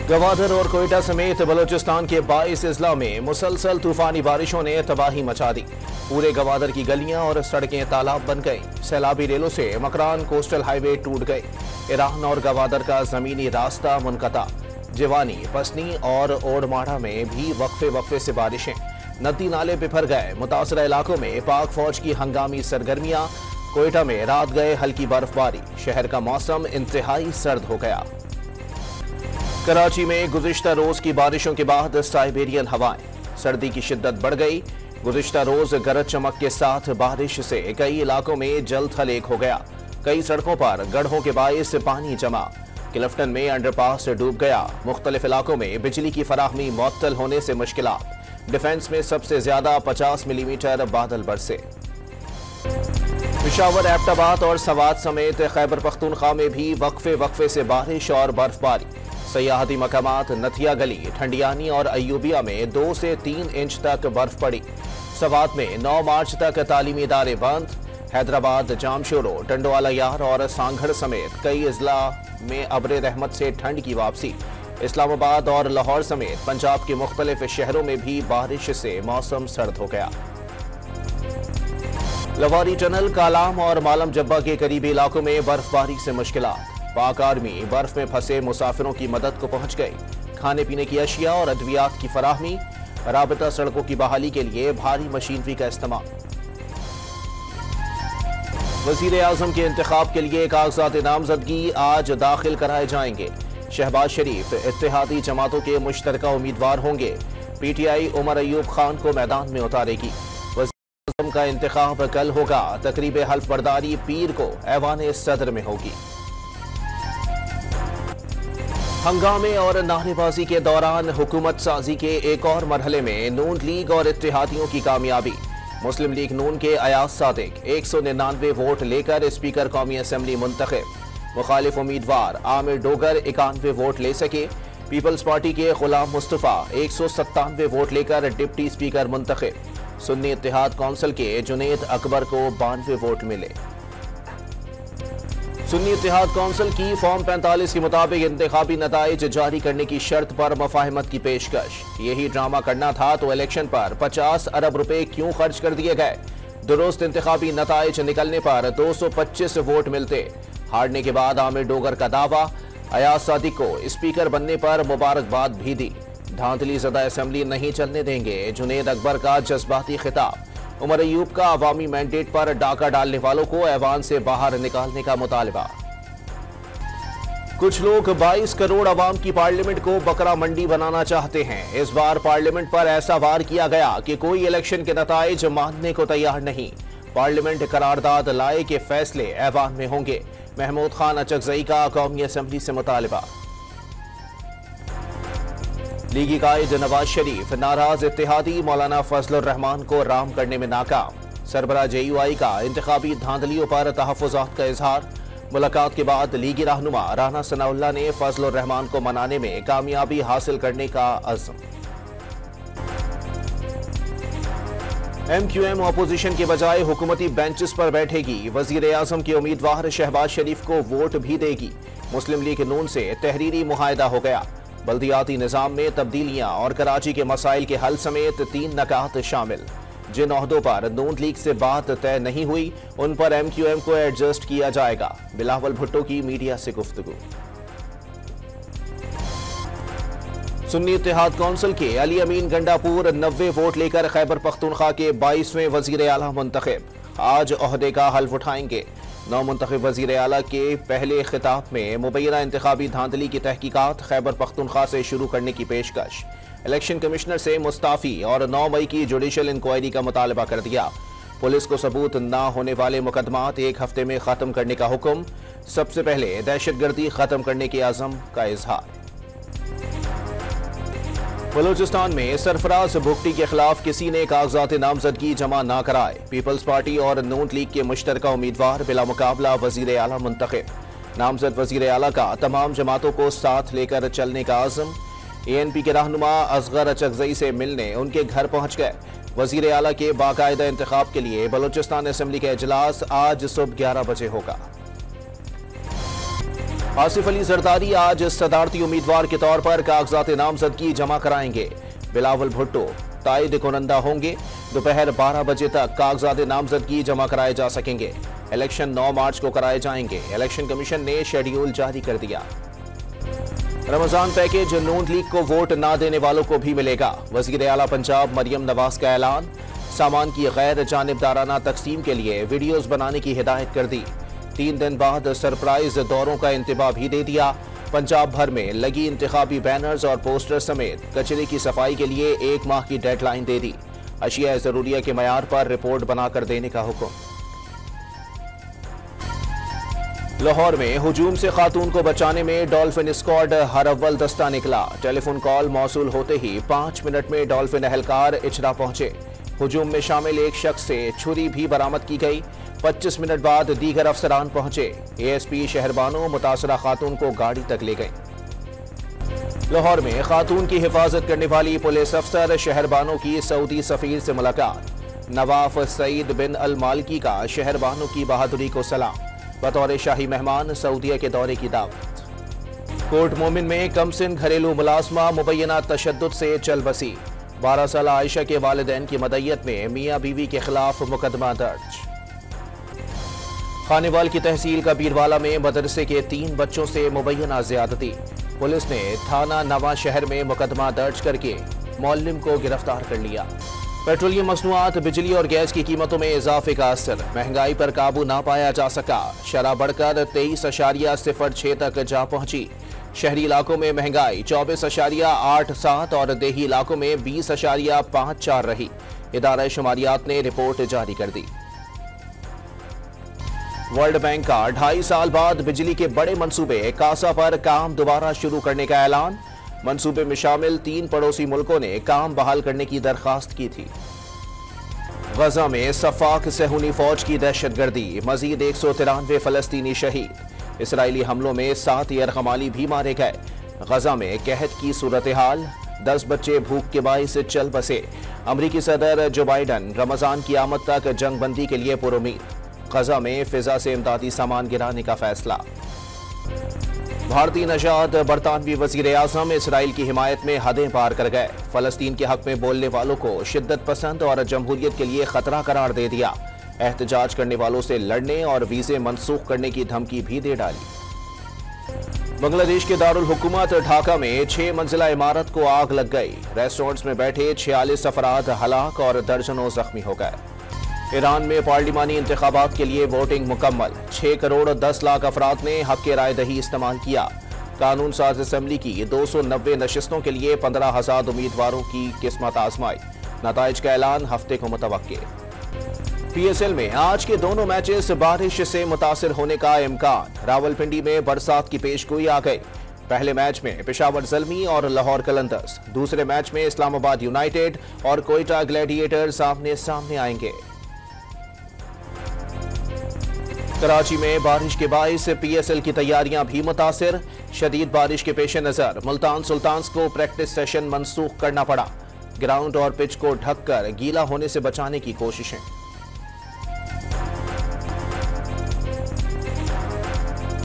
गवादर और कोयटा समेत बलूचिस्तान के 22 अजला में मुसलसल तूफानी बारिशों ने तबाही मचा दी। पूरे गवादर की गलियां और सड़कें तालाब बन गईं। सैलाबी रेलों से मकरान कोस्टल हाईवे टूट गए। ईरान और गवादर का जमीनी रास्ता मुनक़ता। जिवानी, पसनी और ओडमाड़ा में भी वक्फे वक्फे से बारिशें। नदी नाले बिफर गए। मुतासरा इलाकों में पाक फौज की हंगामी सरगर्मियां। कोयटा में रात गए हल्की बर्फबारी। शहर का मौसम इंतहाई सर्द हो गया। कराची में गुज़िश्ता रोज की बारिशों के बाद साइबेरियन हवाएं। सर्दी की शिद्दत बढ़ गई। गुज़िश्ता रोज गरज चमक के साथ बारिश से कई इलाकों में जल थल एक हो गया। कई सड़कों पर गड्ढों के बायस पानी जमा। क्लिफ्टन में अंडरपास डूब गया। मुख्तलिफ इलाकों में बिजली की फराहमी मुअत्तल होने से मुश्किलात। डिफेंस में सबसे ज्यादा 50 मिलीमीटर बादल बरसे। पेशावर, एबटाबाद और सवात समेत खैबर पख्तूनख्वा में भी वक्फे वक्फे से बारिश और बर्फबारी। सयाहती मकामात नथिया गली, ठंडियानी और अयूबिया में 2 से 3 इंच तक बर्फ पड़ी। सवात में 9 मार्च तक तालीमी इदारे बंद। हैदराबाद, जामशोरो, टंडोवाला यार और सांगढ़ समेत कई अजला में अब्रे रहमत से ठंड की वापसी। इस्लामाबाद और लाहौर समेत पंजाब के मुख्तलिफ शहरों में भी बारिश से मौसम सर्द हो गया। लवारी टनल, कालाम और मालम जब्बा के करीबी इलाकों में बर्फबारी से मुश्किलात। पाक आर्मी बर्फ में फंसे मुसाफिरों की मदद को पहुंच गई। खाने पीने की अशिया और अद्वियात की फराहमी। राबता सड़कों की बहाली के लिए भारी मशीनरी का इस्तेमाल। वजीर आजम के इंतखाब के लिए कागजात नामजदगी आज दाखिल कराए जाएंगे। शहबाज शरीफ इत्तेहादी जमातों के मुश्तरका उम्मीदवार होंगे। पीटीआई उमर अयूब खान को मैदान में उतारेगी। वजीर आजम का इंतखाब कल होगा। तकरीब हल्फ बर्दारी पीर को ऐवान सदर में होगी। हंगामे और नारेबाजी के दौरान हुकूमत साजी के एक और मरहले में नून लीग और इत्तेहादियों की कामयाबी। मुस्लिम लीग नून के अयाज सादिक 199 वोट लेकर स्पीकर कौमी असम्बली मुंतखब। मुखालिफ उम्मीदवार आमिर डोगर 91 वोट ले सके। पीपल्स पार्टी के गुलाम मुस्तफा 197 वोट लेकर डिप्टी स्पीकर मुंतखब। सुन्नी इत्तेहाद कौंसिल के जुनेद अकबर को 92 वोट मिले। सुन्नी इत्तेहाद कौंसिल की फॉर्म 45 के मुताबिक इंतखाबी नताइज जारी करने की शर्त पर मुफाहमत की पेशकश। यही ड्रामा करना था तो इलेक्शन पर 50 अरब रुपए क्यों खर्च कर दिए गए। दुरुस्त इंतखाबी नताइज निकलने पर 225 वोट मिलते। हारने के बाद आमिर डोगर का दावा। अयाज सादिक को स्पीकर बनने पर मुबारकबाद भी दी। धांधली ज़दा असम्बली नहीं चलने देंगे। जुनेद अकबर का जज्बाती खिताब। उमर अयूब का अवामी मैंडेट पर डाका डालने वालों को ऐवान से बाहर निकालने का मुतालबा। कुछ लोग 22 करोड़ अवाम की पार्लियामेंट को बकरा मंडी बनाना चाहते हैं। इस बार पार्लियामेंट पर ऐसा वार किया गया कि कोई इलेक्शन के नताइज मानने को तैयार नहीं। पार्लियामेंट करारदाद लाए के फैसले ऐवान में होंगे। महमूद खान अचकजई का कौमी असम्बली से मुतालबा। लीगी कायद नवाज शरीफ नाराज इत्तेहादी मौलाना फजलुर रहमान को राम करने में नाकाम। सरबराह JUI का इंतखाबी धांधलियों पर तहफ़्फ़ुज़ात का इजहार। मुलाकात के बाद लीगी रहनुमा राना सनाउल्लाह ने फजलुर रहमान को मनाने में कामयाबी हासिल करने का अज़्म। MQM अपोजिशन के बजाय हुकूमती बेंचेस पर बैठेगी। वजीर आजम के उम्मीदवार शहबाज शरीफ को वोट भी देगी। मुस्लिम लीग नून से तहरीरी मुआहदा हो गया। बल्दियाती निज़ाम में तब्दीलियां और कराची के मसाइल के हल समेत 3 नकात शामिल। जिन ओहदों पर नून लीग से बात तय नहीं हुई उन पर MQM को एडजस्ट किया जाएगा। बिलावल भुट्टो की मीडिया से गुफ्तगू। सुन्नी इत्तेहाद कौंसिल के अली अमीन गंडापुर 90 वोट लेकर खैबर पख्तूनख्वा के 22वें वजीर आला मुंतखब। आज ओहदे का हल्फ उठाएंगे। नौ मुंतखब वजीर आला के पहले खिताब में मुबैना इंतखाबी धांधली की तहकीकात खैबर पख्तूनख्वा से शुरू करने की पेशकश। इलेक्शन कमिश्नर से मुस्ताफी और 9 मई की जुडिशल इंक्वायरी का मुतालबा कर दिया। पुलिस को सबूत न होने वाले मुकदमात 1 हफ्ते में खत्म करने का हुक्म। सबसे पहले दहशतगर्दी खत्म करने के आज़म का इजहार। बलूचिस्तान में सरफराज भुगटी के खिलाफ किसी ने कागजात नामजदगी जमा न कराए। पीपल्स पार्टी और नून लीग के मुश्तरका उम्मीदवार बिला मुकाबला वजीर आला मुंतखब। नामजद वजीर आला का तमाम जमातों को साथ लेकर चलने का आज़म। ANP के रहनुमा असगर अचकजई से मिलने उनके घर पहुंच गए। वजीर आला के बाकायदा इंतखाब के लिए बलूचिस्तान असम्बली का इजलास आज सुबह 11 बजे होगा। आसिफ अली जरदारी आज सदारती उम्मीदवार के तौर पर कागजात नामजदगी जमा कराएंगे। बिलावल भुट्टो तायद कुनंदा होंगे। दोपहर 12 बजे तक कागजात नामजदगी जमा कराए जा सकेंगे। इलेक्शन 9 मार्च को कराए जाएंगे। इलेक्शन कमीशन ने शेड्यूल जारी कर दिया। रमजान पैकेज नून लीग को वोट न देने वालों को भी मिलेगा। वजीर आला पंजाब मरियम नवाज का ऐलान। सामान की गैर जानिबदाराना तकसीम के लिए वीडियोज बनाने की हिदायत कर दी। 3 दिन बाद सरप्राइज दौरों का इंतबाह भी दे दिया। पंजाब भर में लगी इंतखाबी बैनर्स और पोस्टर समेत कचरे की सफाई के लिए 1 माह की डेडलाइन दे दी। अशिया जरूरिया के मयार पर रिपोर्ट बनाकर देने का हुक्म। लाहौर में हुजूम से खातून को बचाने में डॉल्फिन स्क्वाड हर अव्वल दस्ता निकला। टेलीफोन कॉल मौसूल होते ही 5 मिनट में डॉल्फिन एहलकार इचरा पहुंचे। हुजूम में शामिल एक शख्स से छुरी भी बरामद की गई। 25 मिनट बाद दीगर अफसरान पहुंचे। एएसपी शहरबानो मुतासरा खातून को गाड़ी तक ले गए। लाहौर में खातून की हिफाजत करने वाली पुलिस अफसर शहरबानो की सऊदी सफीर से मुलाकात। नवाफ सईद बिन अल मालिकी का शहरबानो की बहादुरी को सलाम। बतौर शाही मेहमान सऊदीया के दौरे की दावत। कोर्ट मोमिन में कमसिन घरेलू मुलाजमा मुबैना तशद्दुद से चल बसी। 12 साल आयशा के वालिदैन की मदय्यत में मियाँ बीवी के खिलाफ मुकदमा दर्ज। खानेवाल की तहसील का बीरवाला में मदरसे के 3 बच्चों से मुबैना ज्यादती। पुलिस ने थाना नवा शहर में मुकदमा दर्ज करके मौल्लिम को गिरफ्तार कर लिया। पेट्रोलियम मसनूआत, बिजली और गैस की कीमतों में इजाफे का असर। महंगाई पर काबू ना पाया जा सका। शरह बढ़कर 23.06 तक जा पहुंची। शहरी इलाकों में महंगाई 24.87 और देही इलाकों में 20.54 रही। इदारा शुमारियात ने रिपोर्ट जारी कर दी। वर्ल्ड बैंक का 2.5 साल बाद बिजली के बड़े मंसूबे कासा पर काम दोबारा शुरू करने का ऐलान। मंसूबे में शामिल 3 पड़ोसी मुल्कों ने काम बहाल करने की दरखास्त की थी। गजा में सफाक सहूनी फौज की दहशतगर्दी। मजीद 193 फलस्तीनी शहीद। इसराइली हमलों में 7 यरगमाली भी मारे गए। गजा में कहत की सूरत हाल। 10 बच्चे भूख के बाइस चल बसे। अमरीकी सदर जो बाइडन रमजान की आमद तक जंग बंदी के लिए पुरुमीद। गजा में फिजा से इमदादी सामान गिराने का फैसला। भारतीय नजात बरतानवी वजीर आजम इसराइल की हिमायत में हदें पार कर गए। फलस्तीन के हक में बोलने वालों को शिद्दत पसंद और जमहूरियत के लिए खतरा करार दे दिया। एहतजाज करने वालों से लड़ने और वीजे मनसूख करने की धमकी भी दे डाली। बांग्लादेश के दारुल हुकूमत ढाका में 6 मंजिला इमारत को आग लग गई। रेस्टोरेंट्स में बैठे 46 अफराद हलाक और दर्जनों जख्मी हो गए। ईरान में पार्लिमानी इंतखाबात के लिए वोटिंग मुकम्मल। 6 करोड़ 10 लाख अफराद ने हक के राय दही इस्तेमाल किया। कानून साज असम्बली की 290 नशिस्तों के लिए 15,000 उम्मीदवारों की किस्मत आजमाई। नताइज का ऐलान हफ्ते को मुतवक्के। पीएसएल में आज के दोनों मैचेस बारिश से मुतासिर होने का इम्कान। रावलपिंडी में बरसात की पेशगोई आ गई। पहले मैच में पेशावर ज़ल्मी और लाहौर कलंदर्स, दूसरे मैच में इस्लामाबाद यूनाइटेड और कोयटा ग्लैडिएटर्स आमने सामने आएंगे। कराची में बारिश के बाइस पीएसएल की तैयारियां भी मुतासिर। शदीद बारिश के पेश नजर मुल्तान सुल्तान्स को प्रैक्टिस सेशन मनसूख करना पड़ा। ग्राउंड और पिच को ढककर गीला होने से बचाने की कोशिशें।